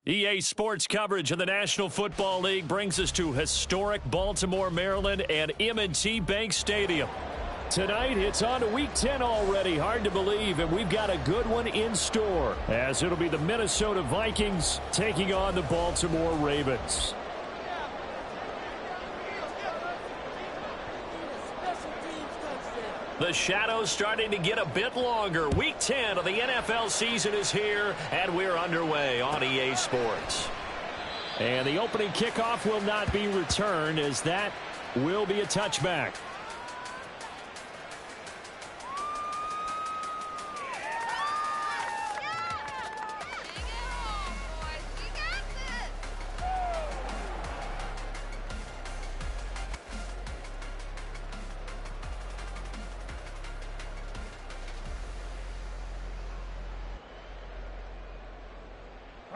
EA Sports coverage of the National Football League brings us to historic Baltimore, Maryland, and M&T Bank Stadium. Tonight, it's on to Week 10 already. Hard to believe, and we've got a good one in store, as it'll be the Minnesota Vikings taking on the Baltimore Ravens. The shadows starting to get a bit longer. Week 10 of the NFL season is here, and we're underway on EA Sports. And the opening kickoff will not be returned, as that will be a touchback.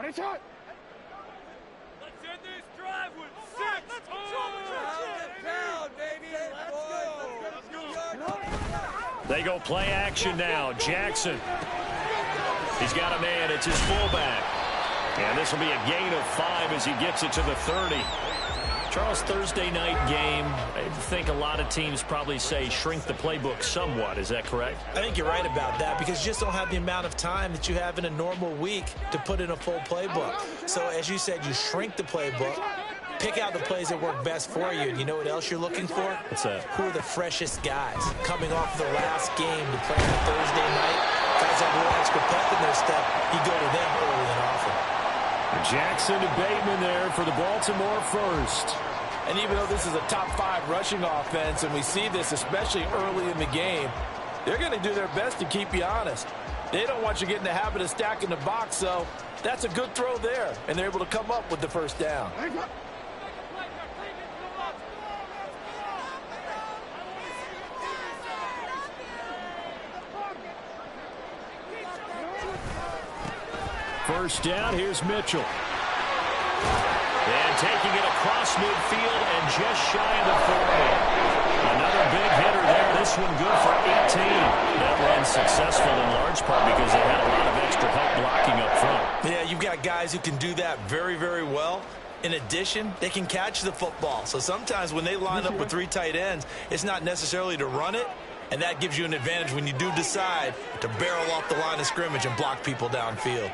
Let's end this drive with 6. They go play action now. Jackson. He's got a man. It's his fullback. And this will be a gain of 5 as he gets it to the 30. Charles, Thursday night game, I think a lot of teams probably say shrink the playbook somewhat. Is that correct? I think you're right about that because you just don't have the amount of time that you have in a normal week to put in a full playbook. So as you said, you shrink the playbook, pick out the plays that work best for you. And you know what else you're looking for? What's that? Who are the freshest guys coming off the last game to play on Thursday night? Guys have a little extra pep in their step. You go to them early and often. Jackson to Bateman there for the Baltimore first. And even though this is a top 5 rushing offense, and we see this especially early in the game, they're going to do their best to keep you honest. They don't want you to get in the habit of stacking the box, so that's a good throw there, and they're able to come up with the first down. First down, here's Mitchell. And taking it across midfield and just shy of the 40. Another big hitter there. This one good for 18. That run successful in large part because they had a lot of extra help blocking up front. Yeah, you've got guys who can do that very, very well. In addition, they can catch the football. So sometimes when they line up with 3 tight ends, it's not necessarily to run it, and that gives you an advantage when you do decide to barrel off the line of scrimmage and block people downfield.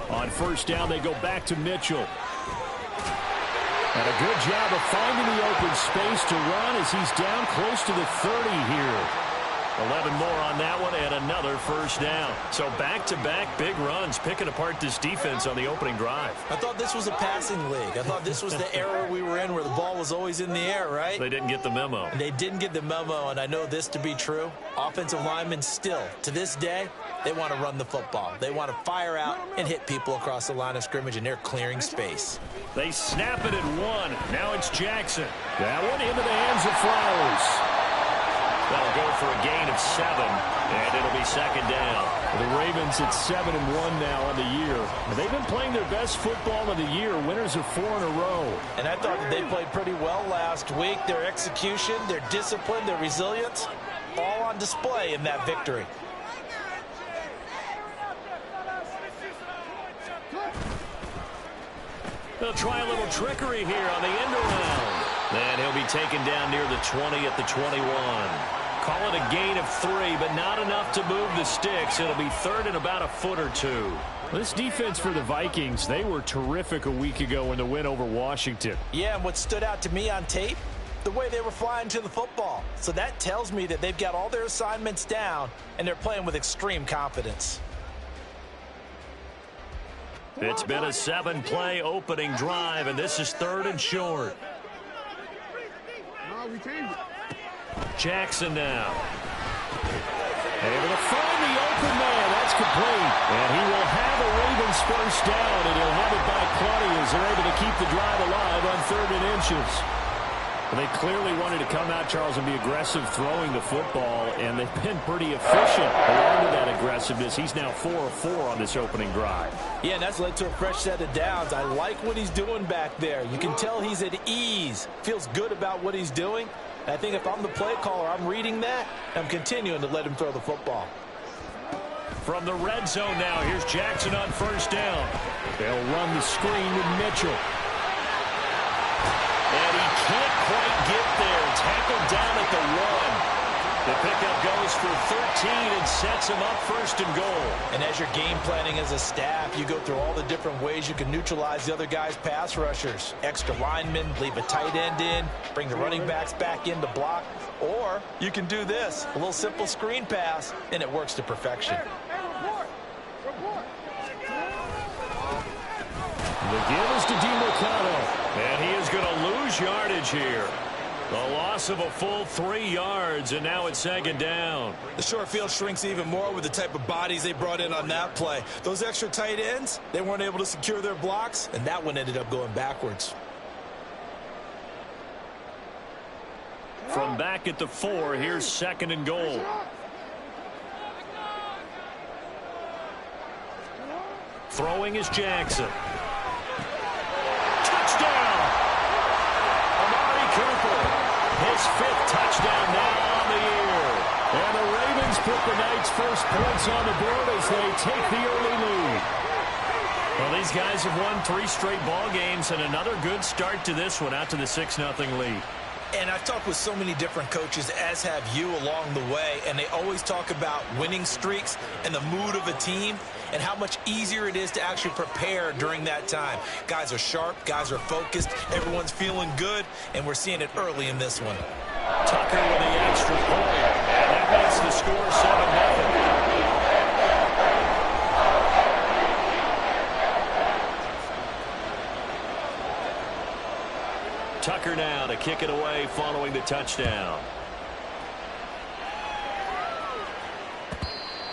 On first down, they go back to Mitchell. And a good job of finding the open space to run as he's down close to the 30 here. 11 more on that one and another first down. So back-to-back big runs, picking apart this defense on the opening drive. I thought this was a passing league. I thought this was the era we were in where the ball was always in the air, right? They didn't get the memo. They didn't get the memo, and I know this to be true. Offensive linemen still, to this day, they want to run the football. They want to fire out and hit people across the line of scrimmage, and they're clearing space. They snap it at 1. Now it's Jackson. That one into the hands of Flowers. That'll go for a gain of 7, and it'll be second down. The Ravens at 7-1 now on the year. They've been playing their best football of the year. Winners of 4 in a row. And I thought that they played pretty well last week. Their execution, their discipline, their resilience, all on display in that victory. They'll try a little trickery here on the end around. And he'll be taken down near the 20 at the 21. Call it a gain of 3, but not enough to move the sticks. It'll be third and about a foot or 2. This defense for the Vikings, they were terrific a week ago in the win over Washington. Yeah, and what stood out to me on tape, the way they were flying to the football. So that tells me that they've got all their assignments down, and they're playing with extreme confidence. It's been a 7-play opening drive, and this is third and short. Jackson now. Able to find the open man. That's complete. And he will have a Ravens first down, and he'll have it by plenty as they're able to keep the drive alive on 3rd and inches. Well, they clearly wanted to come out, Charles, and be aggressive throwing the football, and they've been pretty efficient along with that aggressiveness. He's now 4 of 4 on this opening drive. Yeah, and that's led to a fresh set of downs. I like what he's doing back there. You can tell he's at ease, feels good about what he's doing, I think if I'm the play caller, I'm reading that. I'm continuing to let him throw the football. From the red zone now, here's Jackson on first down. They'll run the screen with Mitchell. And he can't quite get there. Tackled down at the 1. The pickup goes for 13 and sets him up first and goal. And as you're game planning as a staff, you go through all the different ways you can neutralize the other guy's pass rushers. Extra linemen, leave a tight end in, bring the running backs back in to block. Or you can do this, a little simple screen pass, and it works to perfection. The give is to DiMercado, and he is going to lose yardage here. The loss of a full 3 yards, and now it's second down. The short field shrinks even more with the type of bodies they brought in on that play. Those extra tight ends, they weren't able to secure their blocks, and that one ended up going backwards. From back at the 4, here's second and goal. Throwing is Jackson. Touchdown! Amari Cooper, his 5th touchdown now on the year. And the Ravens put the night's first points on the board as they take the early lead. Well, these guys have won 3 straight ball games, and another good start to this one, out to the 6-0 lead. And I've talked with so many different coaches, as have you, along the way, and they always talk about winning streaks and the mood of a team and how much easier it is to actually prepare during that time. Guys are sharp, guys are focused, everyone's feeling good, and we're seeing it early in this one. Tucker with the extra point, and that makes the score 7-0. Tucker now to kick it away following the touchdown.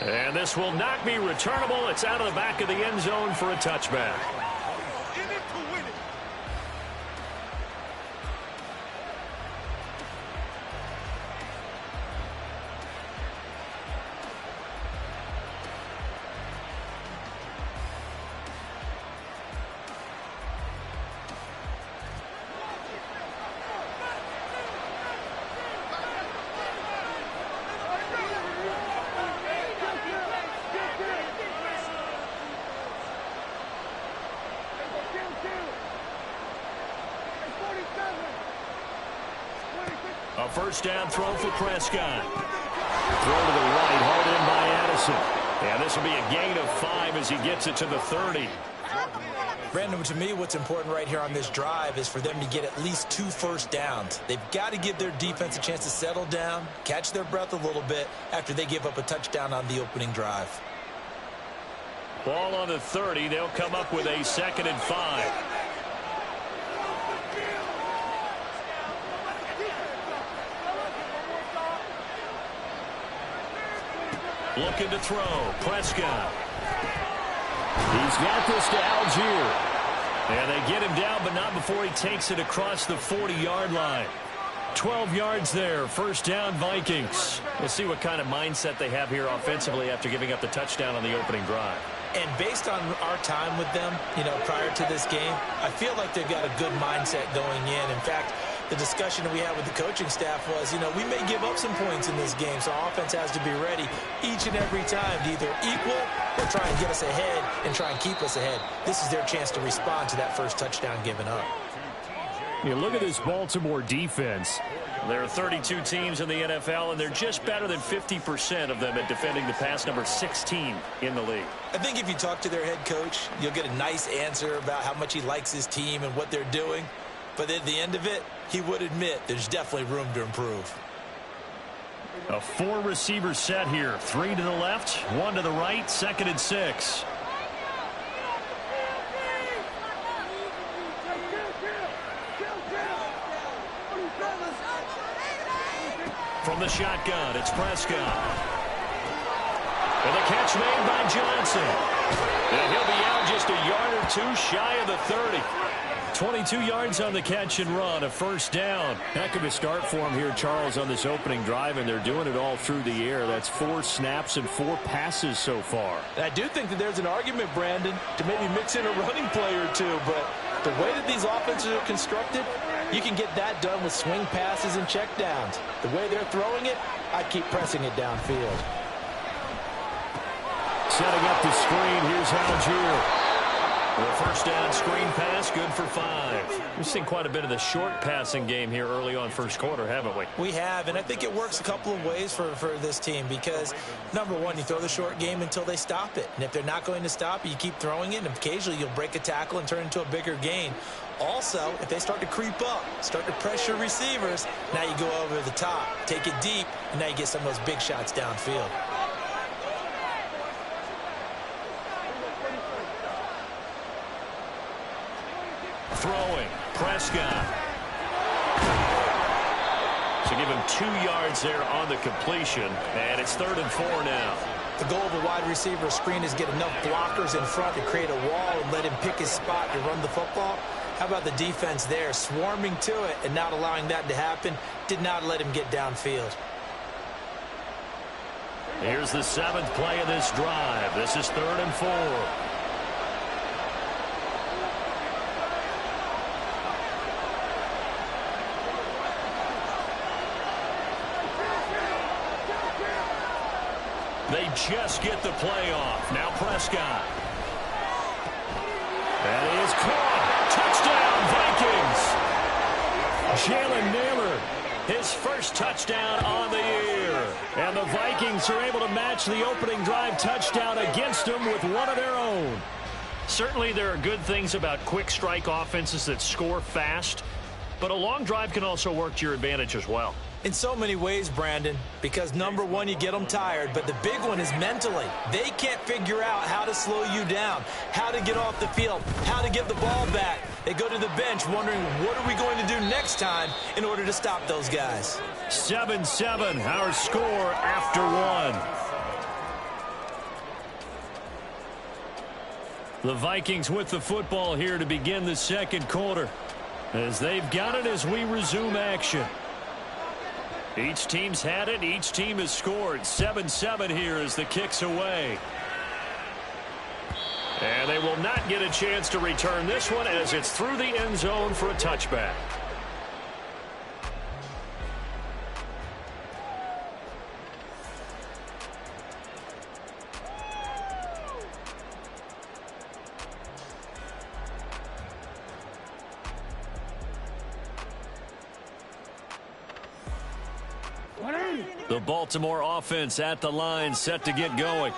And this will not be returnable. It's out of the back of the end zone for a touchback. A first down throw for Prescott. Throw to the right, hauled in by Addison. And this will be a gain of 5 as he gets it to the 30. Brandon, to me, what's important right here on this drive is for them to get at least 2 first downs. They've got to give their defense a chance to settle down, catch their breath a little bit after they give up a touchdown on the opening drive. Ball on the 30. They'll come up with a 2nd and 5. Looking to throw. Prescott. He's got this to Algier. And they get him down, but not before he takes it across the 40-yard line. 12 yards there. First down, Vikings. We'll see what kind of mindset they have here offensively after giving up the touchdown on the opening drive. And based on our time with them, prior to this game, I feel like they've got a good mindset going in. In fact, the discussion we had with the coaching staff was, we may give up some points in this game, so our offense has to be ready each and every time to either equal or try and get us ahead and try and keep us ahead. This is their chance to respond to that first touchdown given up. You look at this Baltimore defense. There are 32 teams in the NFL, and they're just better than 50% of them at defending the pass, number 16 in the league. I think if you talk to their head coach, you'll get a nice answer about how much he likes his team and what they're doing. But at the end of it, he would admit there's definitely room to improve. A 4-receiver set here. 3 to the left, 1 to the right, 2nd and 6. From the shotgun, it's Prescott. And the catch made by Johnson. And he'll be out just a yard or 2 shy of the 30. 22 yards on the catch and run, a first down. Heck of a start for him here, Charles, on this opening drive, and they're doing it all through the air. That's 4 snaps and 4 passes so far. And I do think that there's an argument, Brandon, to maybe mix in a running play or two, but the way that these offenses are constructed, You can get that done with swing passes and checkdowns. The way they're throwing it, I'd keep pressing it downfield. Setting up the screen, here's Algier. The first down screen pass, good for 5. We've seen quite a bit of the short passing game here early on first quarter, haven't we? We have, and I think it works a couple of ways for this team because, number one, you throw the short game until they stop it. And if they're not going to stop it, you keep throwing it, and occasionally you'll break a tackle and turn it into a bigger gain. Also, if they start to creep up, start to pressure receivers, now you go over the top, take it deep, and now you get some of those big shots downfield. Throwing, Prescott. So give him 2 yards there on the completion, and it's 3rd and 4 now. The goal of a wide receiver screen is get enough blockers in front to create a wall and let him pick his spot to run the football. How about the defense there, swarming to it and not allowing that to happen? Did not let him get downfield. Here's the 7th play of this drive. This is 3rd and 4. They just get the play off. Now Prescott. That is caught. Touchdown, Vikings. Jalen Naylor, his first touchdown on the year. And the Vikings are able to match the opening drive touchdown against them with one of their own. Certainly there are good things about quick strike offenses that score fast, but a long drive can also work to your advantage as well. In so many ways, Brandon, because number one, you get them tired, but the big one is mentally. They can't figure out how to slow you down, how to get off the field, how to get the ball back. They go to the bench wondering, what are we going to do next time in order to stop those guys? 7-7, our score after 1. The Vikings with the football here to begin the second quarter, as they've got it as we resume action. Each team's had it. Each team has scored. 7-7 here as the kick's away. And they will not get a chance to return this one as it's through the end zone for a touchback. The Baltimore offense at the line, set to get going.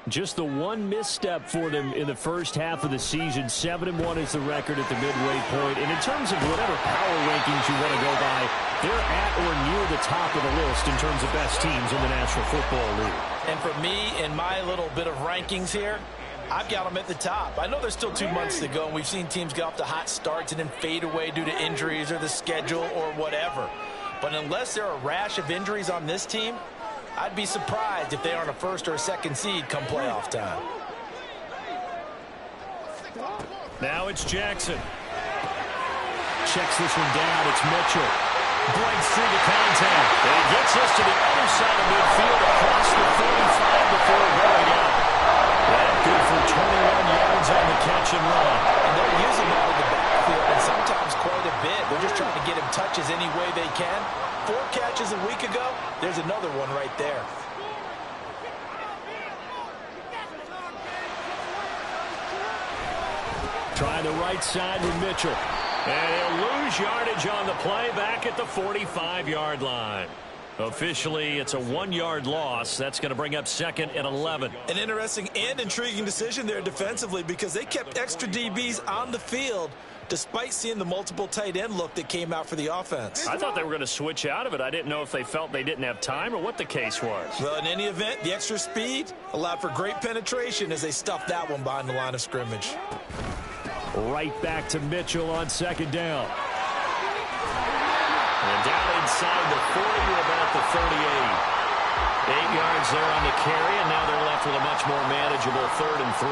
Just the one misstep for them in the first half of the season. 7-1 is the record at the midway point. And in terms of whatever power rankings you want to go by, they're at or near the top of the list in terms of best teams in the National Football League. And for me, in my little bit of rankings here, I've got them at the top. I know there's still 2 months to go, and we've seen teams get off to hot starts and then fade away due to injuries or the schedule or whatever. But unless there are a rash of injuries on this team, I'd be surprised if they aren't a first or a second seed come playoff time. Now it's Jackson. Checks this one down. It's Mitchell. Breaks through the contact. And he gets us to the other side of midfield across the 45 before going out. That good for 21 yards on the catch and run. And they're using that in the backfield, and sometimes quite a bit. They're just trying to get him touches any way they can. 4 catches a week ago, there's another one right there. Trying the right side with Mitchell. And he'll lose yardage on the play back at the 45-yard line. Officially, it's a 1-yard loss. That's going to bring up 2nd and 11. An interesting and intriguing decision there defensively because they kept extra DBs on the field despite seeing the multiple tight end look that came out for the offense. I thought they were going to switch out of it. I didn't know if they felt they didn't have time or what the case was. Well, in any event, the extra speed allowed for great penetration as they stuffed that one behind the line of scrimmage. Right back to Mitchell on 2nd down. And down inside the 40 to about the 38. 8 yards there on the carry, and now they're left with a much more manageable 3rd and 3.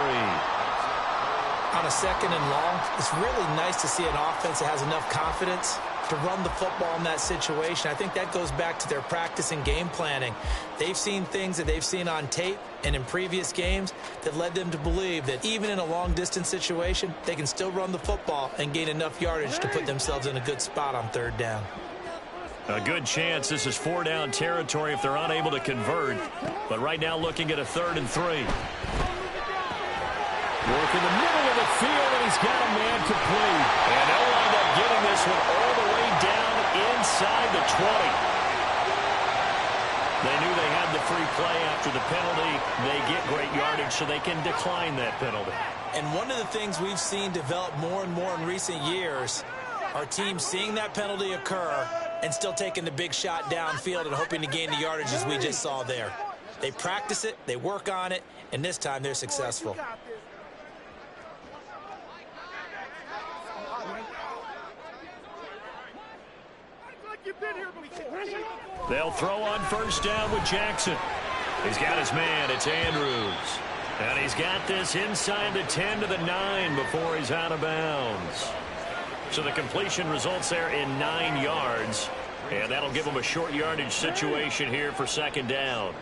On a 2nd and long, it's really nice to see an offense that has enough confidence to run the football in that situation. I think that goes back to their practice and game planning. They've seen things that they've seen on tape and in previous games that led them to believe that even in a long-distance situation, they can still run the football and gain enough yardage to put themselves in a good spot on third down. A good chance this is 4-down territory if they're unable to convert. But right now looking at a 3rd and 3. Work in the middle of the field, and he's got a man complete. And they'll wind up getting this one all the way down inside the 20. They knew they had the free play after the penalty. They get great yardage, so they can decline that penalty. And one of the things we've seen develop more and more in recent years are teams seeing that penalty occur and still taking the big shot downfield and hoping to gain the yardage as we just saw there. They practice it, they work on it, and this time they're successful. They'll throw on 1st down with Jackson. He's got his man. It's Andrews. And he's got this inside the 10 to the 9 before he's out of bounds. So the completion results there in 9 yards. And that'll give him a short yardage situation here for 2nd down.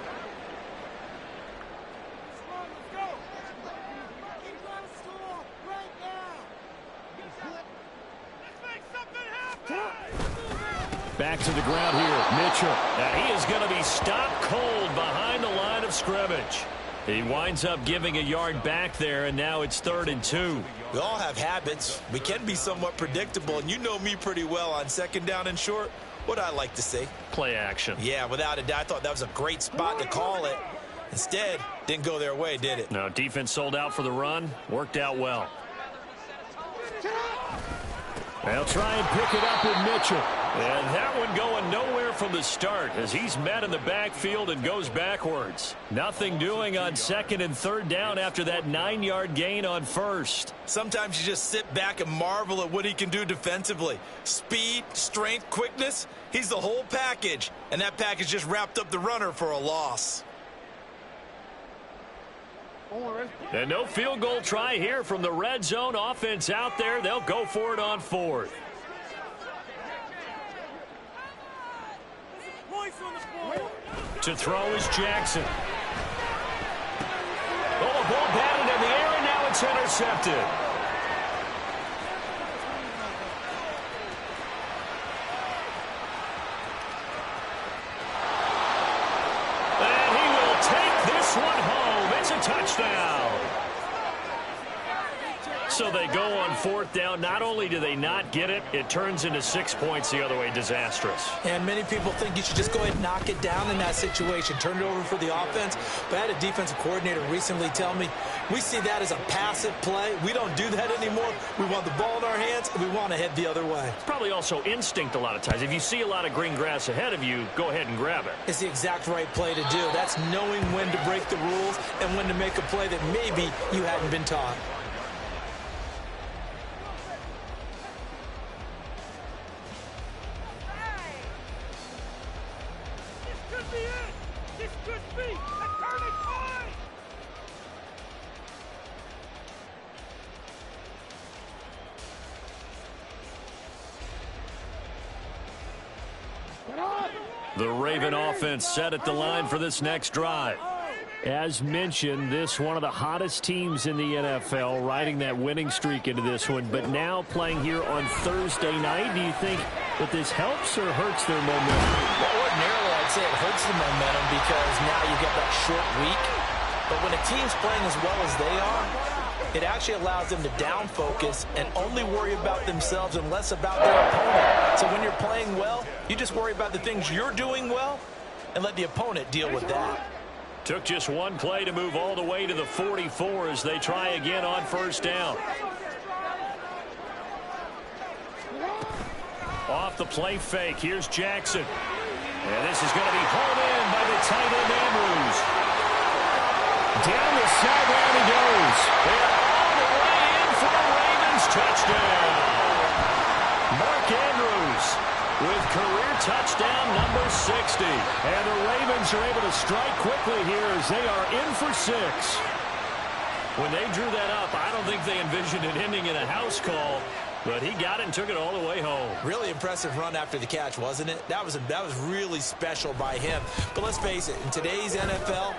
Back to the ground here, Mitchell. And he is going to be stopped cold behind the line of scrimmage. He winds up giving a yard back there, and now it's 3rd and 2. We all have habits. We can be somewhat predictable, and you know me pretty well on 2nd down and short. What I like to see. Play action. Yeah, without a doubt. I thought that was a great spot to call it. Instead, didn't go their way, did it? No, defense sold out for the run. Worked out well. They'll try and pick it up with Mitchell. And that one going nowhere from the start as he's met in the backfield and goes backwards. Nothing doing on 2nd and 3rd down after that 9-yard gain on 1st. Sometimes you just sit back and marvel at what he can do defensively. Speed, strength, quickness. He's the whole package. And that package just wrapped up the runner for a loss. And no field goal try here from the red zone offense out there. They'll go for it on 4th. To throw is Jackson. Oh, the ball batted in the air, and now it's intercepted. And he will take this one home. It's a touchdown. So they go on 4th down. Not only do they not get it, it turns into 6 points the other way. Disastrous. And many people think you should just go ahead and knock it down in that situation. Turn it over for the offense. But I had a defensive coordinator recently tell me, we see that as a passive play. We don't do that anymore. We want the ball in our hands, and we want to head the other way. It's probably also instinct a lot of times. If you see a lot of green grass ahead of you, go ahead and grab it. It's the exact right play to do. That's knowing when to break the rules and when to make a play that maybe you hadn't been taught. The Raven offense set at the line for this next drive. As mentioned, this one of the hottest teams in the NFL, riding that winning streak into this one, but now playing here on Thursday night. Do you think that this helps or hurts their momentum? Well, ordinarily, I'd say it hurts the momentum because now you get that short week. But when a team's playing as well as they are, it actually allows them to down focus and only worry about themselves and less about their opponent. So when you're playing well, you just worry about the things you're doing well and let the opponent deal with that. Took just one play to move all the way to the 44 as they try again on 1st down. Off the play fake, here's Jackson. And this is going to be hauled in by the tight end Andrews. Down the sideline he goes. And all the way in for a Ravens touchdown. Mark Andrews with career touchdown number 60. And the Ravens are able to strike quickly here as they are in for 6. When they drew that up, I don't think they envisioned it ending in a house call. But he got it and took it all the way home. Really impressive run after the catch, wasn't it? That was really special by him. But let's face it, in today's NFL,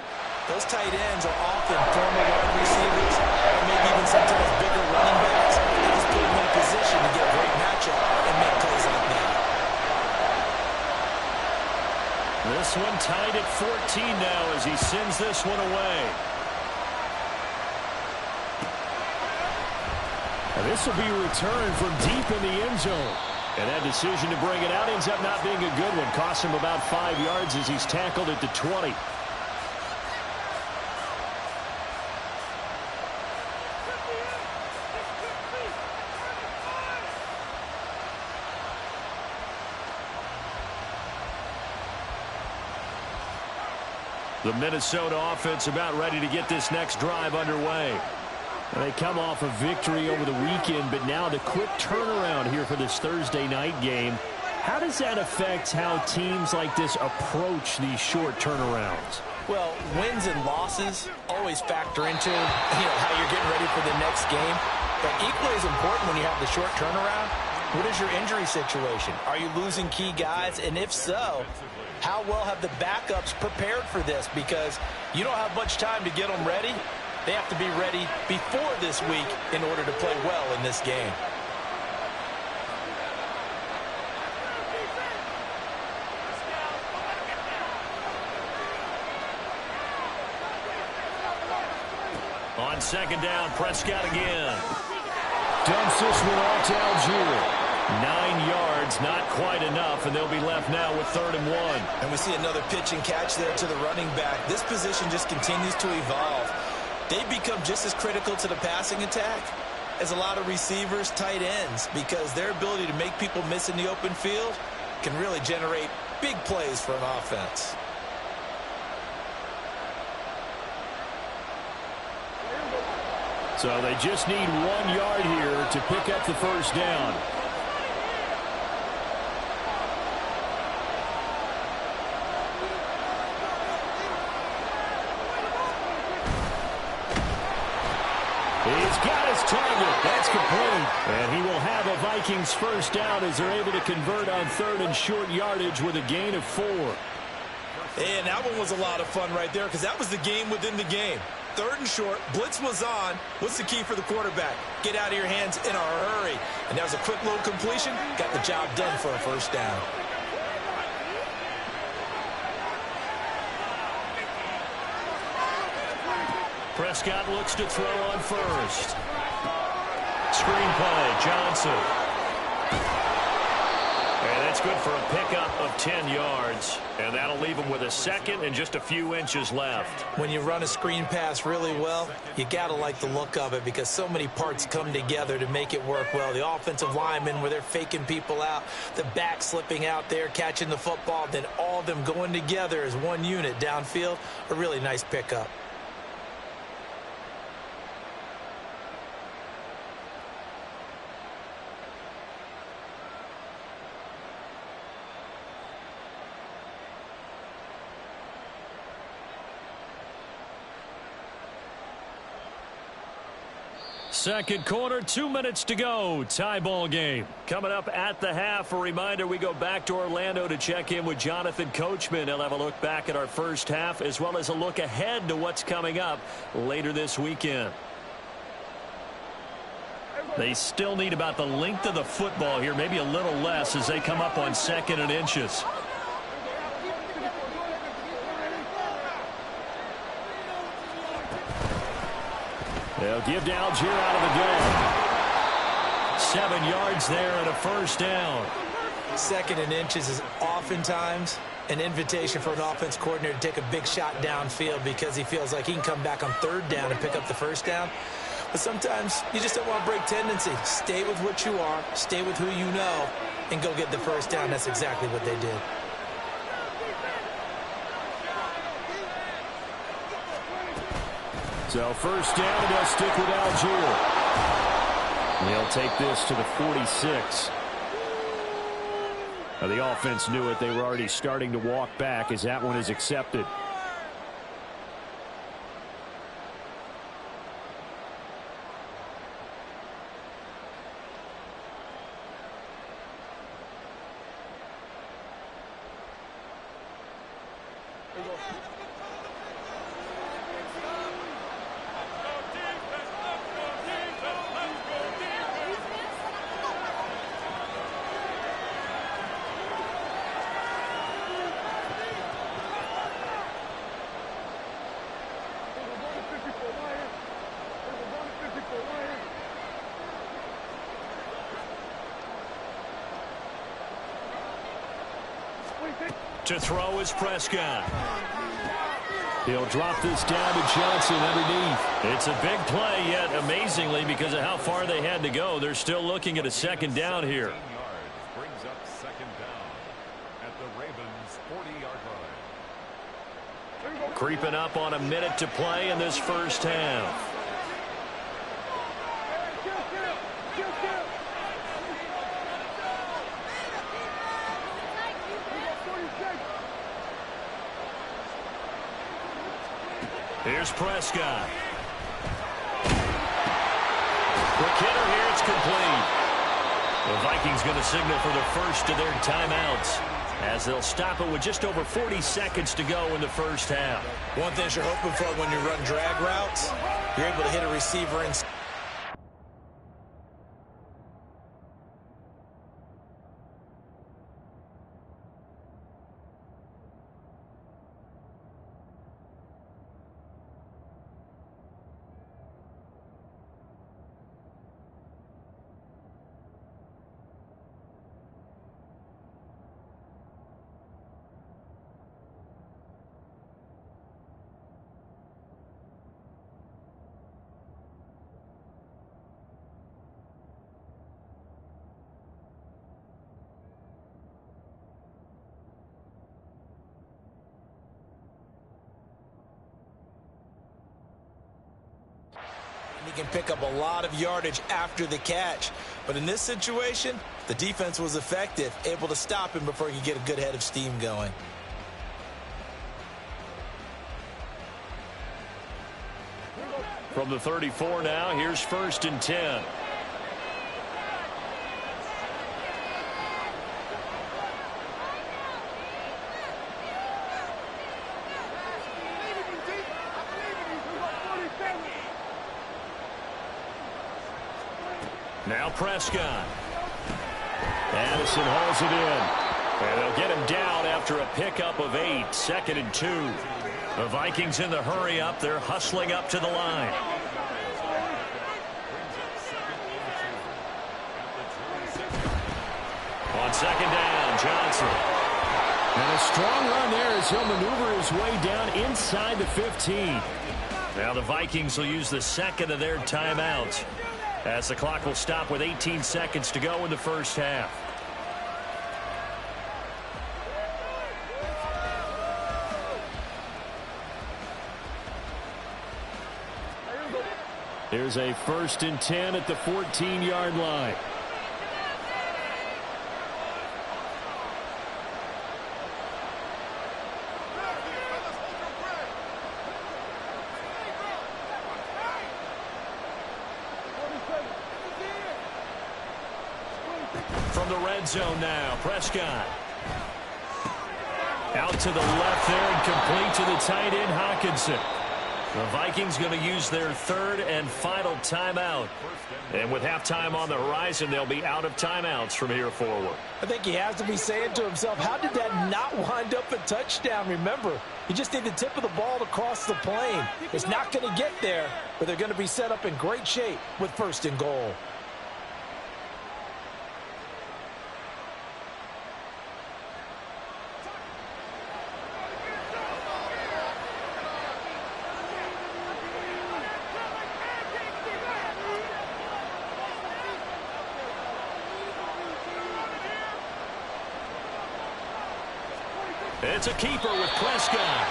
those tight ends are often former wide receivers, or maybe even sometimes bigger running backs. They just put them in a position to get a great matchup and make plays like that. This one tied at 14 now as he sends this one away. And this will be returned from deep in the end zone. And that decision to bring it out ends up not being a good one. Costs him about 5 yards as he's tackled at the 20. The Minnesota offense about ready to get this next drive underway. And they come off a victory over the weekend, but now the quick turnaround here for this Thursday night game. How does that affect how teams like this approach these short turnarounds? Well, wins and losses always factor into how you're getting ready for the next game. But equally as important when you have the short turnaround, what is your injury situation? Are you losing key guys? And if so, how well have the backups prepared for this? Because you don't have much time to get them ready. They have to be ready before this week in order to play well in this game. On second down, Prescott again. Dumps this one off to Algier. 9 yards, not quite enough, and they'll be left now with 3rd and 1. And we see another pitch and catch there to the running back. This position just continues to evolve. They become just as critical to the passing attack as a lot of receivers, tight ends, because their ability to make people miss in the open field can really generate big plays for an offense. So they just need 1 yard here to pick up the first down. He's got his target. That's complete. And he will have a Vikings first down as they're able to convert on 3rd and short yardage with a gain of 4. And that one was a lot of fun right there because that was the game within the game. 3rd and short, blitz was on. What's the key for the quarterback? Get out of your hands in a hurry. And that was a quick little completion. Got the job done for a first down. Prescott looks to throw on first. Screen play, Johnson. And that's good for a pickup of 10 yards. And that'll leave him with a second and just a few inches left. When you run a screen pass really well, you got to like the look of it because so many parts come together to make it work well. The offensive linemen where they're faking people out, the back slipping out there, catching the football, then all of them going together as one unit downfield. A really nice pickup. Second quarter, 2 minutes to go. Tie ball game. Coming up at the half, a reminder we go back to Orlando to check in with Jonathan Coachman. He'll have a look back at our first half as well as a look ahead to what's coming up later this weekend. They still need about the length of the football here, maybe a little less as they come up on 2nd and inches. They'll give to Algier out of the gun. 7 yards there and a first down. 2nd and inches is oftentimes an invitation for an offense coordinator to take a big shot downfield because he feels like he can come back on 3rd down and pick up the first down. But sometimes you just don't want to break tendency. Stay with what you are, stay with who you know, and go get the first down. That's exactly what they did. So first down, and they'll stick with Algier. They'll take this to the 46. Now the offense knew it. They were already starting to walk back as that one is accepted. To throw is Prescott. He'll drop this down to Johnson underneath. It's a big play, yet amazingly, because of how far they had to go, they're still looking at a second down here. Brings up second down at the Ravens' 40-yard line. Creeping up on a minute to play in this first half. Here's Prescott. Quick hitter here. It's complete. The Vikings going to signal for the first of their timeouts as they'll stop it with just over 40 seconds to go in the first half. One thing you're hoping for when you run drag routes, you're able to hit a receiver in. He can pick up a lot of yardage after the catch. But in this situation, the defense was effective, able to stop him before he could get a good head of steam going. From the 34 now, here's 1st and 10. Now Prescott. Addison hauls it in. And they'll get him down after a pickup of 8. 2nd and 2. The Vikings in the hurry up. They're hustling up to the line. On 2nd down, Johnson. And a strong run there as he'll maneuver his way down inside the 15. Now the Vikings will use the second of their timeouts, as the clock will stop with 18 seconds to go in the first half. Here's a 1st and 10 at the 14-yard line. From the red zone now, Prescott. Out to the left there and complete to the tight end, Hockenson. The Vikings going to use their 3rd and final timeout. And with halftime on the horizon, they'll be out of timeouts from here forward. I think he has to be saying to himself, how did that not wind up a touchdown? Remember, you just need the tip of the ball to cross the plane. It's not going to get there, but they're going to be set up in great shape with 1st and goal. It's a keeper with Prescott.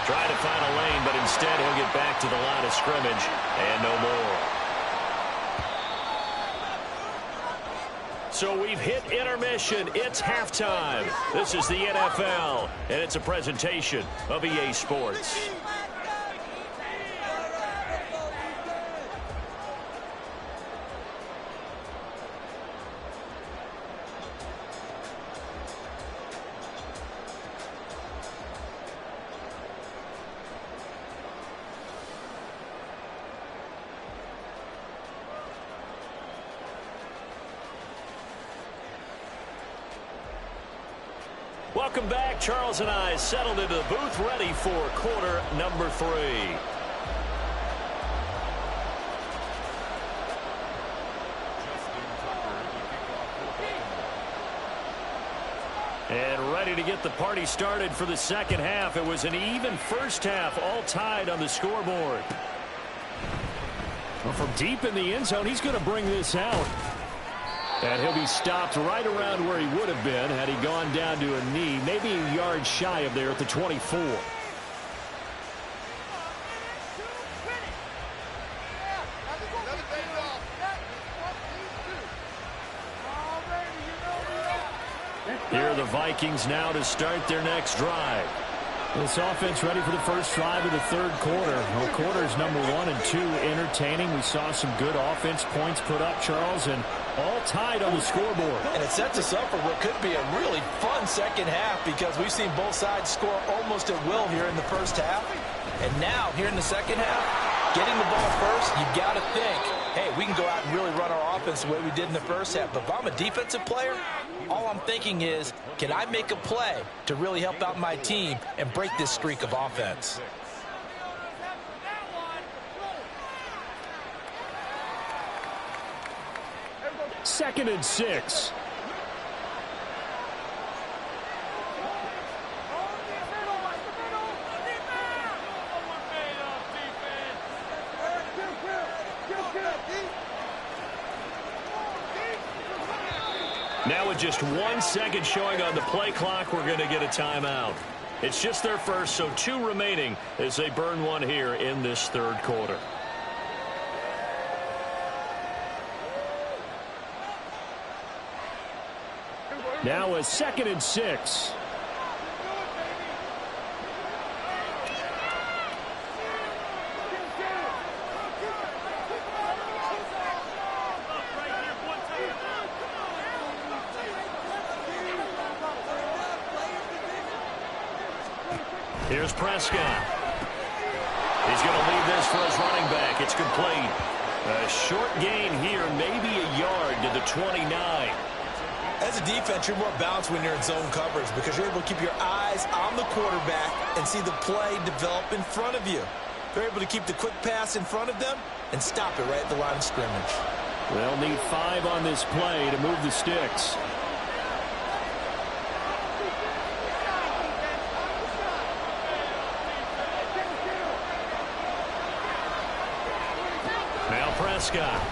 Trying to find a lane, but instead he'll get back to the line of scrimmage and no more. So we've hit intermission. It's halftime. This is the NFL, and it's a presentation of EA Sports. Welcome back. Charles and I settled into the booth, ready for quarter number 3. And ready to get the party started for the second half. It was an even first half, all tied on the scoreboard. Well, from deep in the end zone, he's going to bring this out. And he'll be stopped right around where he would have been had he gone down to a knee, maybe a yard shy of there at the 24. Here are the Vikings now to start their next drive. This offense ready for the first drive of the third quarter. Well, quarters number 1 and 2 entertaining. We saw some good offense points put up, Charles, and all tied on the scoreboard. And it sets us up for what could be a really fun second half because we've seen both sides score almost at will here in the first half. And now, here in the second half, getting the ball first, you've got to think, hey, we can go out and really run our offense the way we did in the first half. But if I'm a defensive player, all I'm thinking is, can I make a play to really help out my team and break this streak of offense? Second and 6. Now with just 1 second showing on the play clock, we're going to get a timeout. It's just their first, so 2 remaining as they burn one here in this third quarter. Now a second and 6. Here's Prescott. He's going to leave this for his running back. It's complete. A short gain here, maybe a yard to the 29. As a defense, you're more balanced when you're in zone coverage because you're able to keep your eyes on the quarterback and see the play develop in front of you. They're able to keep the quick pass in front of them and stop it right at the line of scrimmage. They'll need 5 on this play to move the sticks. Now Prescott.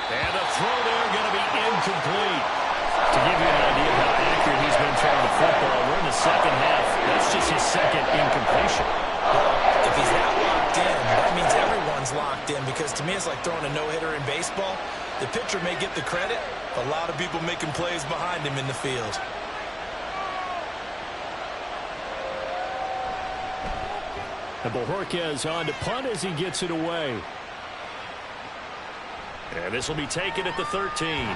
And the throw there going to be incomplete. To give you an idea of how accurate he's been throwing the football, we're in the second half. That's just his second incompletion. Well, if he's that locked in, that means everyone's locked in because to me it's like throwing a no-hitter in baseball. The pitcher may get the credit, but a lot of people making plays behind him in the field. And Bojorquez on to punt as he gets it away. And this will be taken at the 13.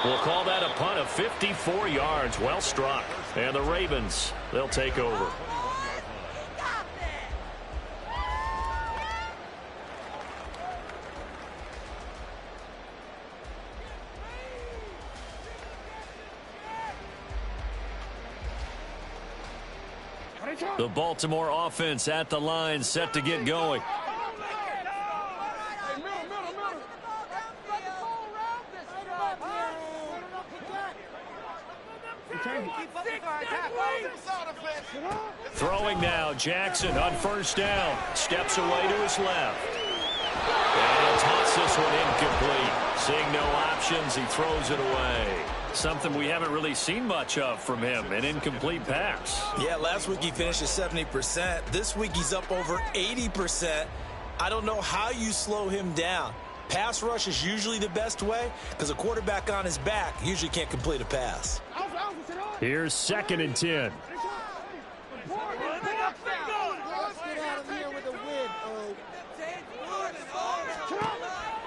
We'll call that a punt of 54 yards. Well struck. And the Ravens, they'll take over. The Baltimore offense at the line, set to get going. Throwing now, Jackson on first down. Steps away to his left. And he'll toss this one incomplete. Seeing no options, he throws it away. Something we haven't really seen much of from him, an incomplete pass. Yeah, last week he finished at 70%. This week he's up over 80%. I don't know how you slow him down. Pass rush is usually the best way because a quarterback on his back usually can't complete a pass. Here's second and 10.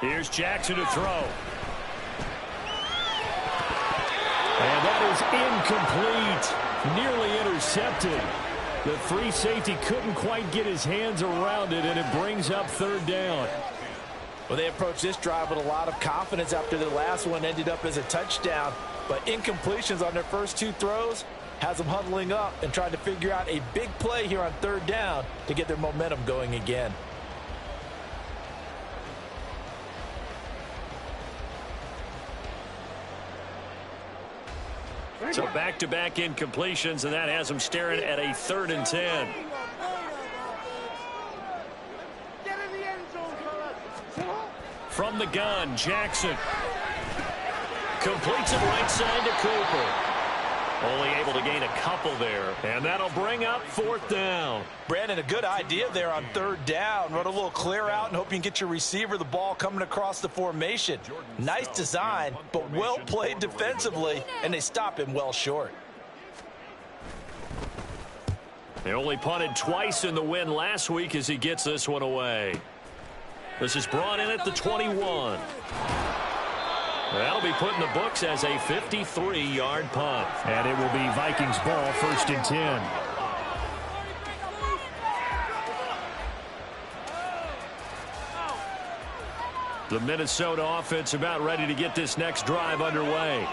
Here's Jackson to throw. And that is incomplete. Nearly intercepted. The free safety couldn't quite get his hands around it, and it brings up third down. Well, they approached this drive with a lot of confidence after the last one ended up as a touchdown. but incompletions on their first 2 throws has them huddling up and trying to figure out a big play here on 3rd down to get their momentum going again. So back-to-back incompletions, and that has them staring at a 3rd and 10. Get in the end zone, fellas. From the gun, Jackson completes it right side to Cooper. Only able to gain a couple there, and that'll bring up 4th down. Brandon, a good idea there on 3rd down. Run a little clear out and hope you can get your receiver the ball coming across the formation. Nice design, but well played defensively, and they stop him well short. They only punted twice in the win last week as he gets this one away. This is brought in at the 21. That'll be put in the books as a 53-yard punt. And it will be Vikings ball, 1st and 10. The Minnesota offense about ready to get this next drive underway.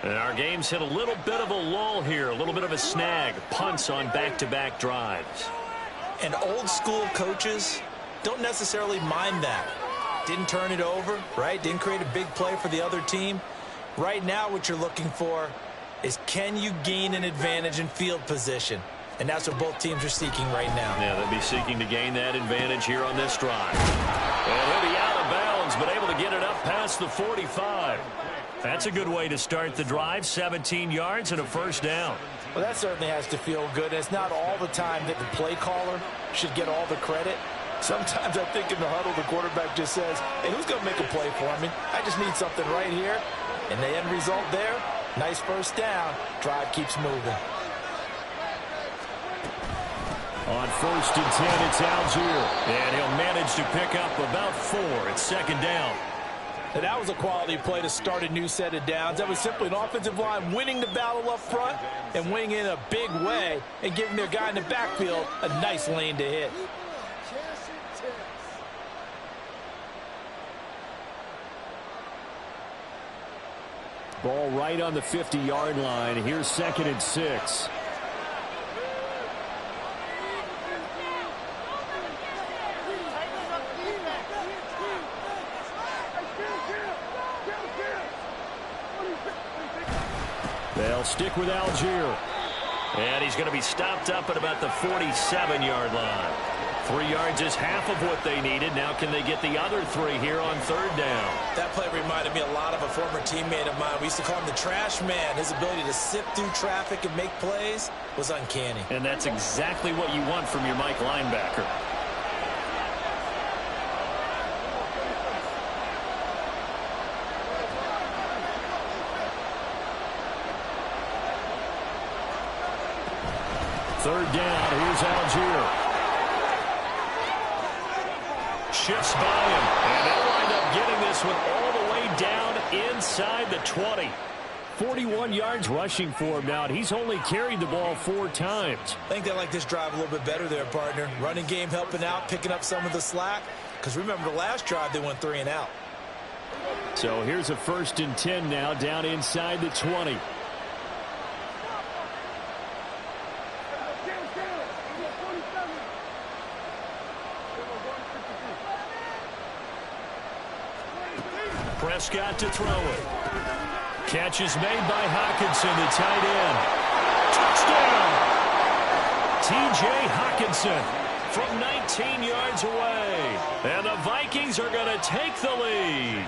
And our game's hit a little bit of a lull here, a little bit of a snag. Punts on back-to-back drives. And old school coaches don't necessarily mind that. Didn't turn it over, right? Didn't create a big play for the other team. Right now what you're looking for is, can you gain an advantage in field position? And that's what both teams are seeking right now. Yeah, they'll be seeking to gain that advantage here on this drive. And he'll be out of bounds, but able to get it up past the 45. That's a good way to start the drive. 17 yards and a 1st down. Well, that certainly has to feel good. It's not all the time that the play caller should get all the credit. Sometimes I think in the huddle, the quarterback just says, hey, who's going to make a play for me? I just need something right here. And the end result there, nice 1st down. Drive keeps moving. On 1st and 10, it's Algier. And he'll manage to pick up about 4. It's 2nd down. And that was a quality play to start a new set of downs. That was simply an offensive line winning the battle up front and winning in a big way and giving their guy in the backfield a nice lane to hit. Ball right on the 50-yard line. Here's 2nd and 6. They'll stick with Algier. And he's going to be stopped up at about the 47-yard line. 3 yards is half of what they needed. Now can they get the other 3 here on 3rd down? That play reminded me a lot of a former teammate of mine. We used to call him the trash man. His ability to sift through traffic and make plays was uncanny. And that's exactly what you want from your Mike linebacker. Third down, here's Algier. Shifts by him, and they'll wind up getting this one all the way down inside the 20. 41 yards rushing for him now, and he's only carried the ball 4 times. I think they like this drive a little bit better there, partner. Running game helping out, picking up some of the slack. Because remember, the last drive, they went 3 and out. So here's a 1st and 10 now, down inside the 20. Prescott to throw it. Catch is made by Hockenson, the tight end. Touchdown! T.J. Hockenson from 19 yards away. And the Vikings are going to take the lead.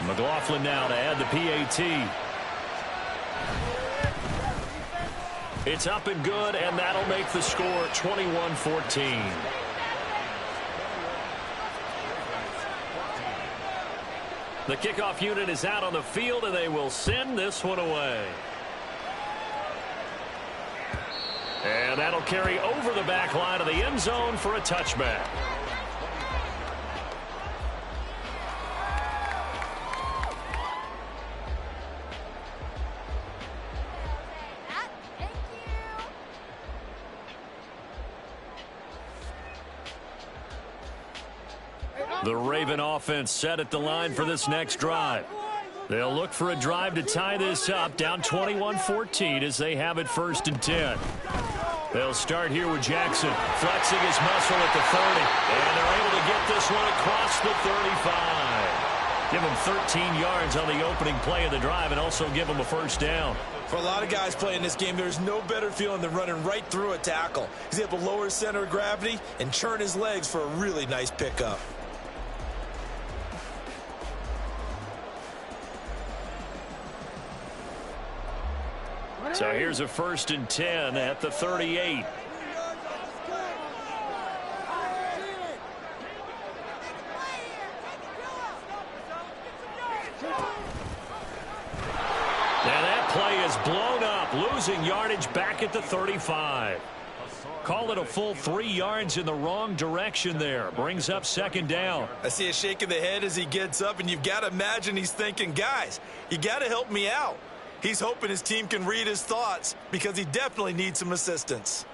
McLaughlin now to add the PAT. It's up and good, and that'll make the score 21-14. The kickoff unit is out on the field, and they will send this one away. And that'll carry over the back line of the end zone for a touchback. The Raven offense set at the line for this next drive. They'll look for a drive to tie this up, down 21-14 as they have it 1st and 10. They'll start here with Jackson, flexing his muscle at the 30. And they're able to get this one across the 35. Give him 13 yards on the opening play of the drive and also give him a 1st down. For a lot of guys playing this game, there's no better feeling than running right through a tackle. He's able to lower his center of gravity and churn his legs for a really nice pickup. So here's a 1st and 10 at the 38. And that play is blown up, losing yardage back at the 35. Call it a full 3 yards in the wrong direction there. Brings up 2nd down. I see a shake of the head as he gets up, and you've got to imagine he's thinking, guys, you got to help me out. He's hoping his team can read his thoughts because he definitely needs some assistance.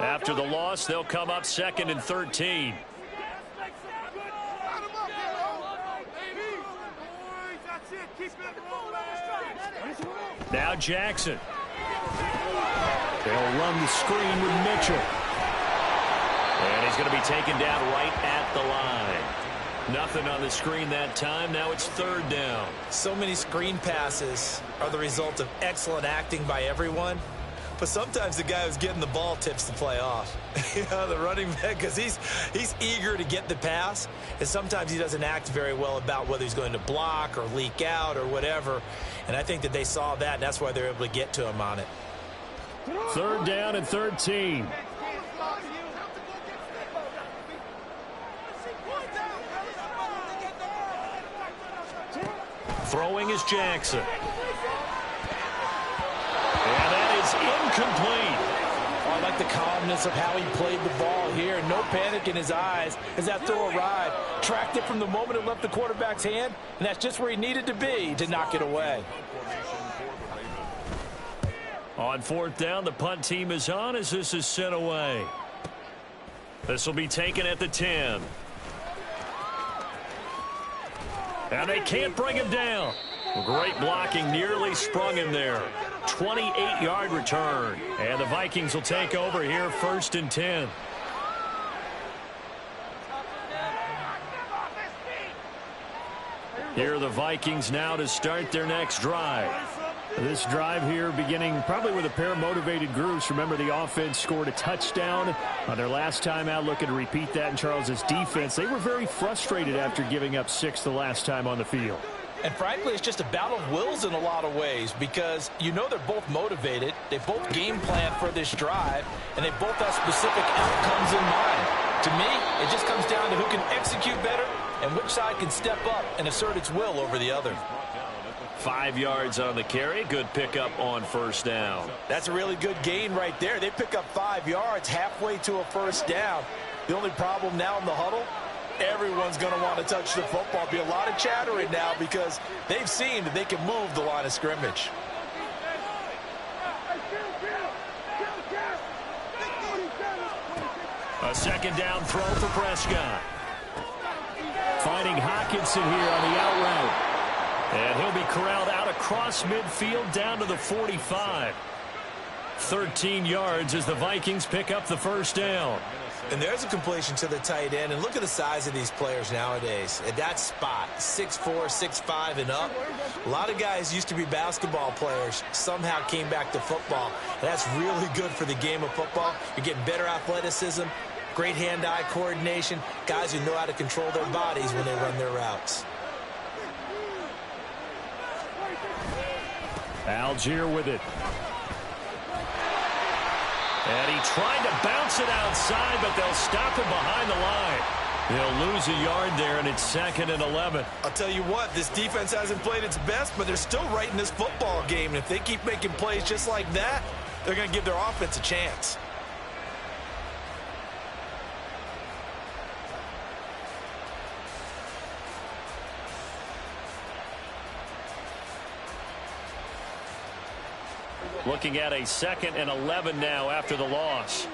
After the loss, they'll come up 2nd and 13. Now Jackson. They'll run the screen with Mitchell. And he's going to be taken down right at the line. Nothing on the screen that time. Now it's 3rd down. So many screen passes are the result of excellent acting by everyone. But sometimes the guy who's getting the ball tips the play off. You know, the running back, because he's eager to get the pass. And sometimes he doesn't act very well about whether he's going to block or leak out or whatever. And I think that they saw that, and that's why they're able to get to him on it. 3rd down and 13. Throwing is Jackson. And that is incomplete. Oh, I like the calmness of how he played the ball here. No panic in his eyes as that throw arrived. Tracked it from the moment it left the quarterback's hand, and that's just where he needed to be to knock it away. On 4th down, the punt team is on as this is sent away. This will be taken at the 10. And they can't bring him down. Great blocking, nearly sprung him there. 28-yard return. And the Vikings will take over here, 1st and 10. Here are the Vikings now to start their next drive. This drive here beginning probably with a pair of motivated groups. Remember, the offense scored a touchdown on their last time out. Looking to repeat that in Charles's defense. They were very frustrated after giving up 6 the last time on the field. And frankly, it's just a battle of wills in a lot of ways because you know they're both motivated. They both game plan for this drive, and they both have specific outcomes in mind. To me, it just comes down to who can execute better and which side can step up and assert its will over the other. 5 yards on the carry. Good pickup on 1st down. That's a really good gain right there. They pick up 5 yards halfway to a 1st down. The only problem now in the huddle, everyone's going to want to touch the football. Be a lot of chattering now because they've seen that they can move the line of scrimmage. A 2nd down throw for Prescott. Finding Hockenson here on the out route. And he'll be corralled out across midfield down to the 45. 13 yards as the Vikings pick up the 1st down. And there's a completion to the tight end. And look at the size of these players nowadays. At that spot, 6'4", 6'5", and up. A lot of guys used to be basketball players. Somehow came back to football. And that's really good for the game of football. You're getting better athleticism, great hand-eye coordination, guys who know how to control their bodies when they run their routes. Algier with it. And he tried to bounce it outside, but they'll stop him behind the line. They'll lose a yard there, and it's 2nd and 11. I'll tell you what, this defense hasn't played its best, but they're still right in this football game. And if they keep making plays just like that, they're going to give their offense a chance. Looking at a 2nd and 11 now after the loss.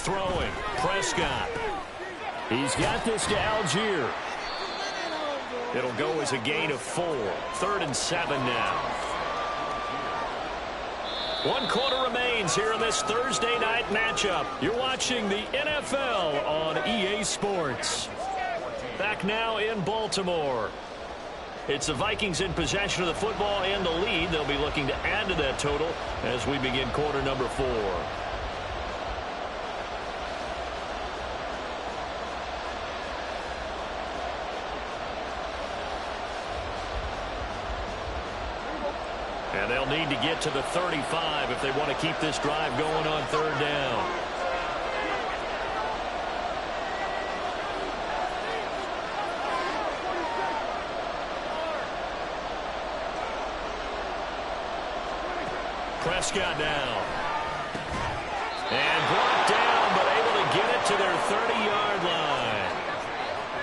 throwing. Prescott. He's got this to Algier. It'll go as a gain of 4. 3rd and 7 now. 1 quarter remains here in this Thursday night matchup. You're watching the NFL on EA Sports. Back now in Baltimore. It's the Vikings in possession of the football and the lead. They'll be looking to add to that total as we begin quarter number 4. And they'll need to get to the 35 if they want to keep this drive going on 3rd down. Prescott now. And brought down, but able to get it to their 30-yard line.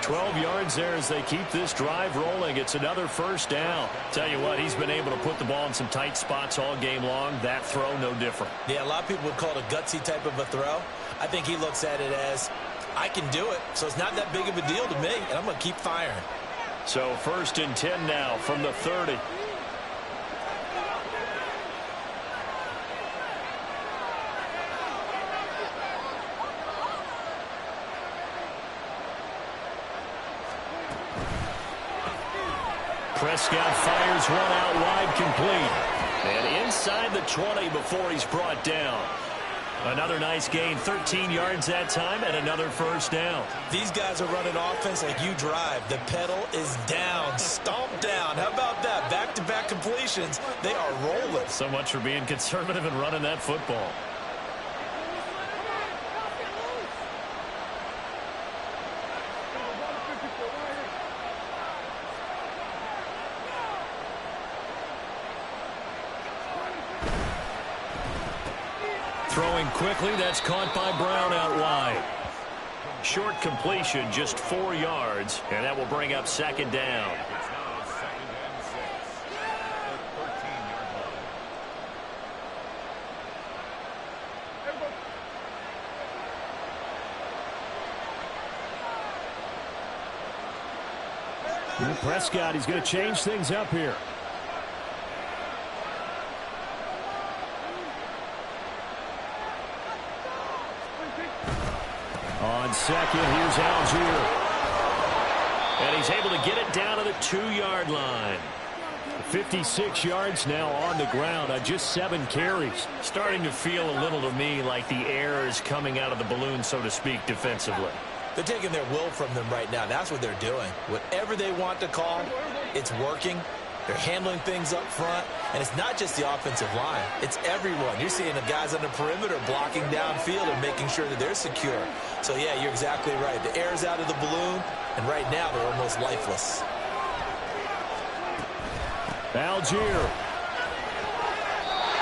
12 yards there as they keep this drive rolling. It's another 1st down. Tell you what, he's been able to put the ball in some tight spots all game long. That throw, no different. Yeah, a lot of people would call it a gutsy type of a throw. I think he looks at it as, I can do it, so it's not that big of a deal to me, and I'm going to keep firing. So 1st and 10 now from the 30. Prescott fires one out wide, complete. And inside the 20 before he's brought down. Another nice gain, 13 yards that time, and another 1st down. These guys are running offense like you drive. The pedal is down, stomped down. How about that? Back-to-back completions. They are rolling. So much for being conservative and running that football. Throwing quickly, that's caught by Brown out wide. Short completion, just 4 yards, and that will bring up 2nd down. It's now 2nd and 6 at the 13-yard line. Prescott, he's going to change things up here. On 2nd, here's Algier. And he's able to get it down to the 2-yard line. 56 yards now on the ground on just 7 carries. Starting to feel a little to me like the air is coming out of the balloon, so to speak, defensively. They're taking their will from them right now. That's what they're doing. Whatever they want to call, it's working. They're handling things up front. And it's not just the offensive line. It's everyone. You're seeing the guys on the perimeter blocking downfield and making sure that they're secure. So, yeah, you're exactly right. The air's out of the balloon, and right now they're almost lifeless. Algier.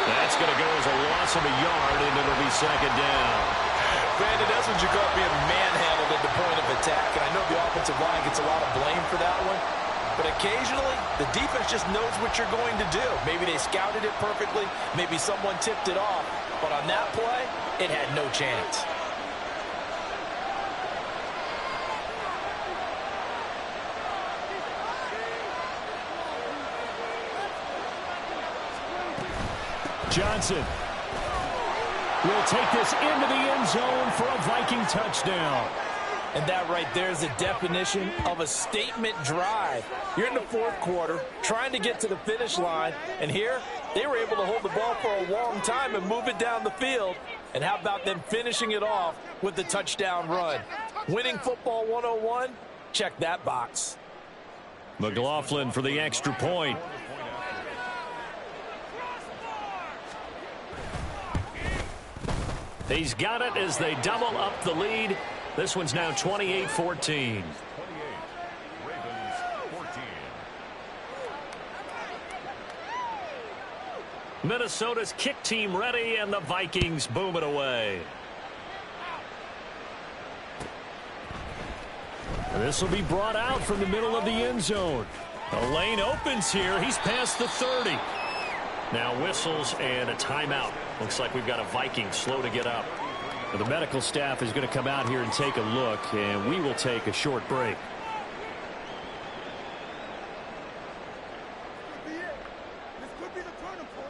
That's going to go as a loss of a yard, and it'll be 2nd down. Brandon, that's what you call being manhandled at the point of attack. And I know the offensive line gets a lot of blame for that one. But occasionally, the defense just knows what you're going to do. Maybe they scouted it perfectly. Maybe someone tipped it off. But on that play, it had no chance. Johnson will take this into the end zone for a Viking touchdown. And that right there is the definition of a statement drive. You're in the 4th quarter, trying to get to the finish line, and here they were able to hold the ball for a long time and move it down the field. And how about them finishing it off with the touchdown run? Winning football 101, check that box. McLaughlin for the extra point. He's got it as they double up the lead. This one's now 28-14. 28, Ravens 14. Minnesota's kick team ready, and the Vikings boom it away. This will be brought out from the middle of the end zone. The lane opens here. He's past the 30. Now whistles and a timeout. Looks like we've got a Viking slow to get up. The medical staff is going to come out here and take a look, and we will take a short break. This could be the turning point.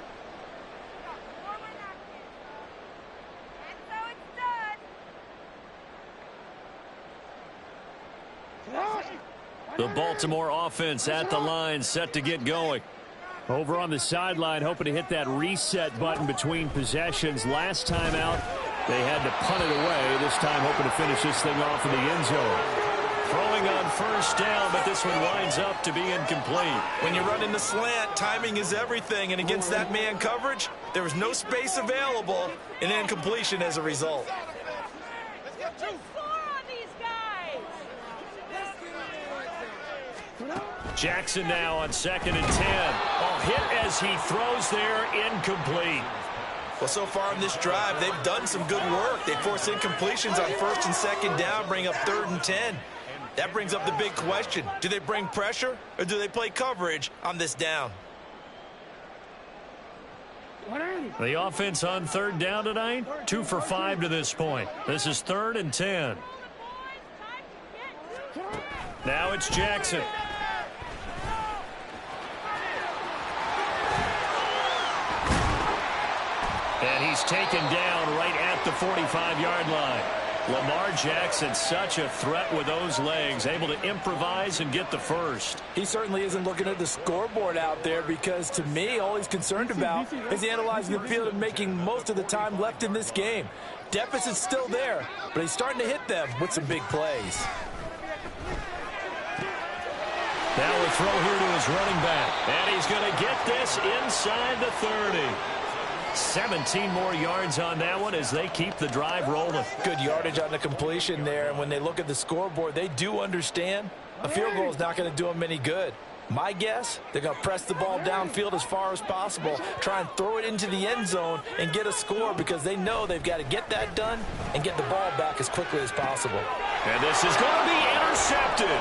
The Baltimore offense at the line, set to get going. Over on the sideline, hoping to hit that reset button between possessions. Last time out, they had to punt it away. This time, hoping to finish this thing off in the end zone. Throwing on first down, but this one winds up to be incomplete. When you run in the slant, timing is everything, and against that man coverage, there was no space available, and incompletion as a result. Jackson now on 2nd and 10. Oh, hit as he throws there, incomplete. Well, so far in this drive, they've done some good work. They force incompletions on 1st and 2nd down, bring up 3rd and 10. That brings up the big question. Do they bring pressure, or do they play coverage on this down? The offense on 3rd down tonight, 2 for 5 to this point. This is 3rd and 10. Now it's Jackson. And he's taken down right at the 45-yard line. Lamar Jackson, such a threat with those legs, able to improvise and get the first. He certainly isn't looking at the scoreboard out there because, to me, all he's concerned about is analyzing the field and making most of the time left in this game. Deficit's still there, but he's starting to hit them with some big plays. Now a throw here to his running back. And he's going to get this inside the 30. 17 more yards on that one as they keep the drive rolling. Good yardage on the completion there, and when they look at the scoreboard, they do understand a field goal is not going to do them any good. My guess, they're going to press the ball downfield as far as possible, try and throw it into the end zone and get a score because they know they've got to get that done and get the ball back as quickly as possible. And this is going to be intercepted.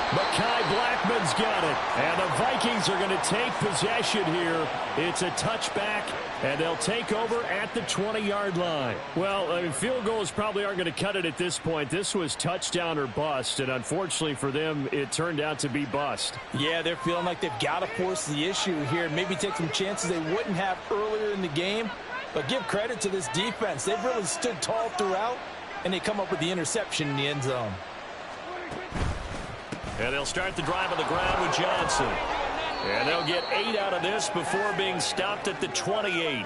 Mekhi Blackman's got it. And the Vikings are going to take possession here. It's a touchback, and they'll take over at the 20-yard line. Well, I mean, field goals probably aren't going to cut it at this point. This was touchdown or bust, and unfortunately for them, it turned out to be bust. Yeah, they're feeling like they've got to force the issue here, maybe take some chances they wouldn't have earlier in the game. But give credit to this defense. They've really stood tall throughout, and they come up with the interception in the end zone. And they'll start the drive on the ground with Johnson. And they'll get 8 out of this before being stopped at the 28.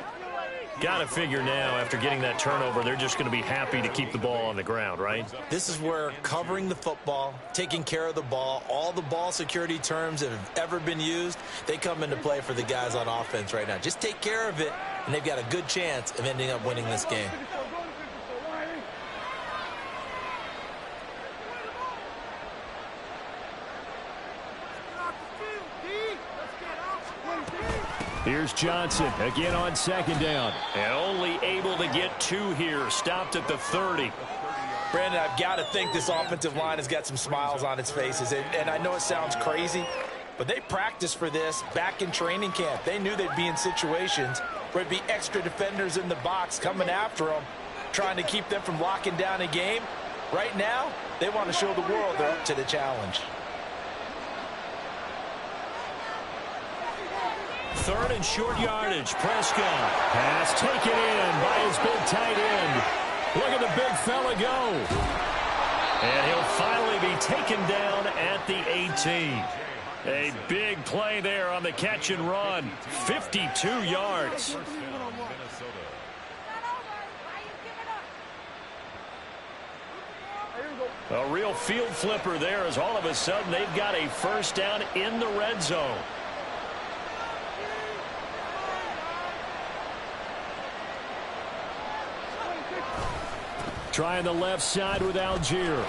Got to figure now, after getting that turnover, they're just going to be happy to keep the ball on the ground, right? This is where covering the football, taking care of the ball, all the ball security terms that have ever been used, they come into play for the guys on offense right now. Just take care of it, and they've got a good chance of ending up winning this game. Here's Johnson again on 2nd down. And only able to get 2 here. Stopped at the 30. Brandon, I've got to think this offensive line has got some smiles on its faces. And I know it sounds crazy, but they practiced for this back in training camp. They knew they'd be in situations where it'd be extra defenders in the box coming after them, trying to keep them from locking down a game. Right now, they want to show the world they're up to the challenge. 3rd and short yardage. Prescott. Pass taken in by his big tight end. Look at the big fella go. And he'll finally be taken down at the 18. A big play there on the catch and run. 52 yards. A real field flipper there as all of a sudden they've got a first down in the red zone. Trying the left side with Algier.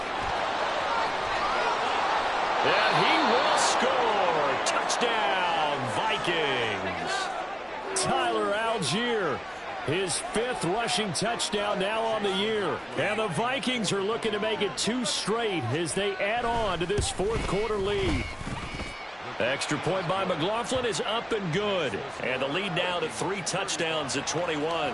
And he will score. Touchdown, Vikings. Tyler Algier, his 5th rushing touchdown now on the year. And the Vikings are looking to make it 2 straight as they add on to this 4th quarter lead. Extra point by McLaughlin is up and good. And the lead now to 3 touchdowns at 21.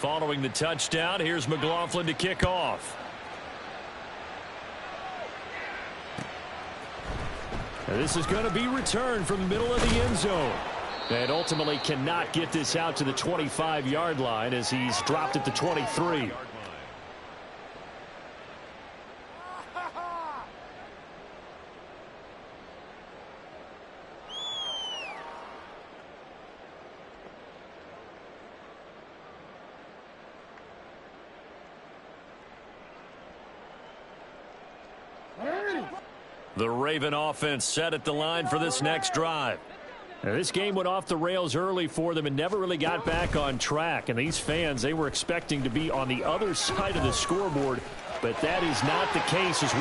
Following the touchdown, here's McLaughlin to kick off. And this is going to be returned from the middle of the end zone. And ultimately cannot get this out to the 25-yard line as he's dropped at the 23. The Raven offense set at the line for this next drive. Now, this game went off the rails early for them and never really got back on track. And these fans, they were expecting to be on the other side of the scoreboard, but that is not the case. And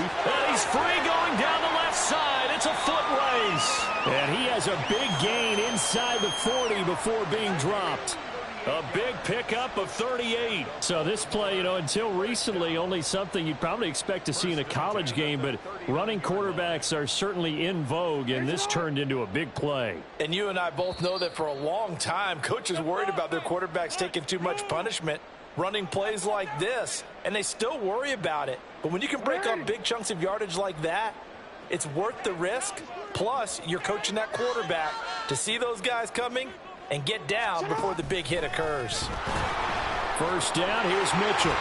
he's free going down the left side. It's a foot race. And he has a big gain inside the 40 before being dropped. A big pickup of 38. So this play, until recently, only something you'd probably expect to see in a college game, but running quarterbacks are certainly in vogue, and this turned into a big play. And you and I both know that for a long time, coaches worried about their quarterbacks taking too much punishment, running plays like this, and they still worry about it. But when you can break up big chunks of yardage like that, it's worth the risk. Plus, you're coaching that quarterback to see those guys coming and get down before the big hit occurs. First down, here's Mitchell.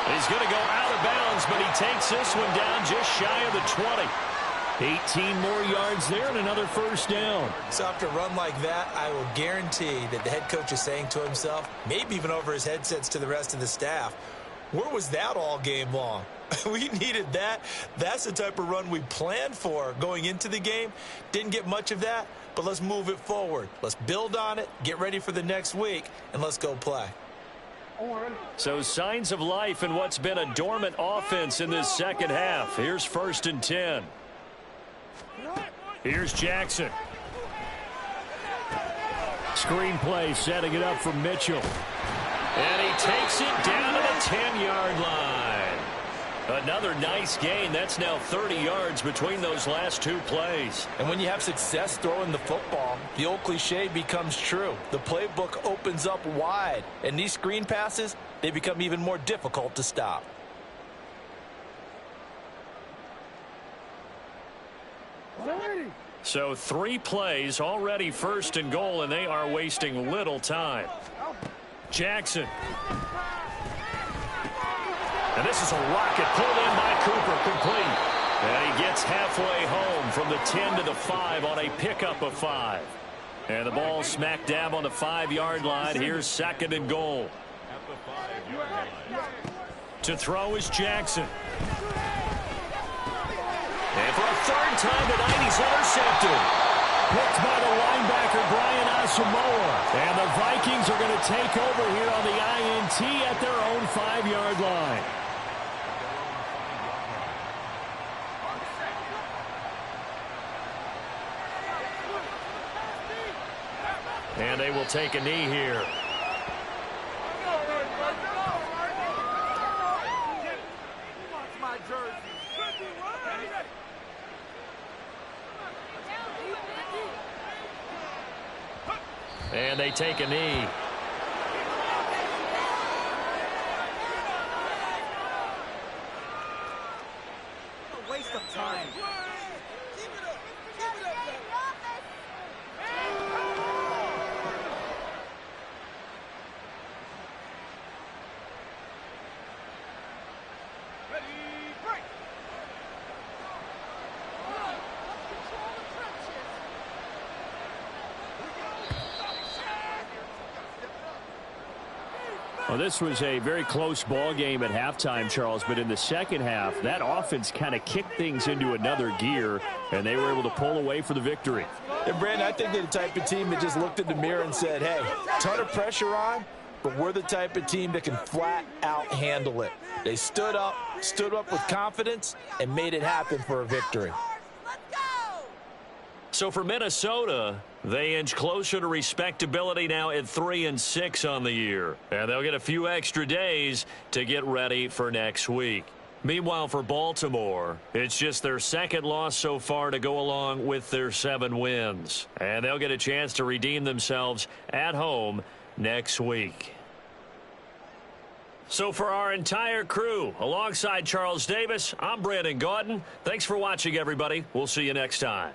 He's going to go out of bounds, but he takes this one down just shy of the 20. 18 more yards there and another first down. So after a run like that, I will guarantee that the head coach is saying to himself, maybe even over his headsets to the rest of the staff, where was that all game long? We needed that. That's the type of run we planned for going into the game. Didn't get much of that, but let's move it forward. Let's build on it, get ready for the next week, and let's go play. So signs of life in what's been a dormant offense in this second half. Here's 1st and 10. Here's Jackson. Screen play setting it up for Mitchell. And he takes it down to the 10-yard line. Another nice gain. That's now 30 yards between those last two plays. And when you have success throwing the football, the old cliche becomes true. The playbook opens up wide. And these screen passes, they become even more difficult to stop. So 3 plays, already 1st and goal, and they are wasting little time. Jackson. And this is a rocket pulled in by Cooper, complete. And he gets halfway home from the 10 to the 5 on a pickup of 5. And the ball smack dab on the 5-yard line. Here's 2nd and goal. To throw is Jackson. And for a 3rd time tonight, he's intercepted. Picked by the linebacker, Brian Asamoah. And the Vikings are going to take over here on the INT at their own 5-yard line. And they will take a knee here. And they take a knee. A waste of time. Well, this was a very close ball game at halftime, Charles, but in the second half, that offense kind of kicked things into another gear, and they were able to pull away for the victory. And, Brandon, I think they're the type of team that just looked in the mirror and said, hey, ton of pressure on, but we're the type of team that can flat out handle it. They stood up with confidence, and made it happen for a victory. So for Minnesota, they inch closer to respectability now at 3-6 on the year. And they'll get a few extra days to get ready for next week. Meanwhile, for Baltimore, it's just their 2nd loss so far to go along with their 7 wins. And they'll get a chance to redeem themselves at home next week. So for our entire crew, alongside Charles Davis, I'm Brandon Gaudin. Thanks for watching, everybody. We'll see you next time.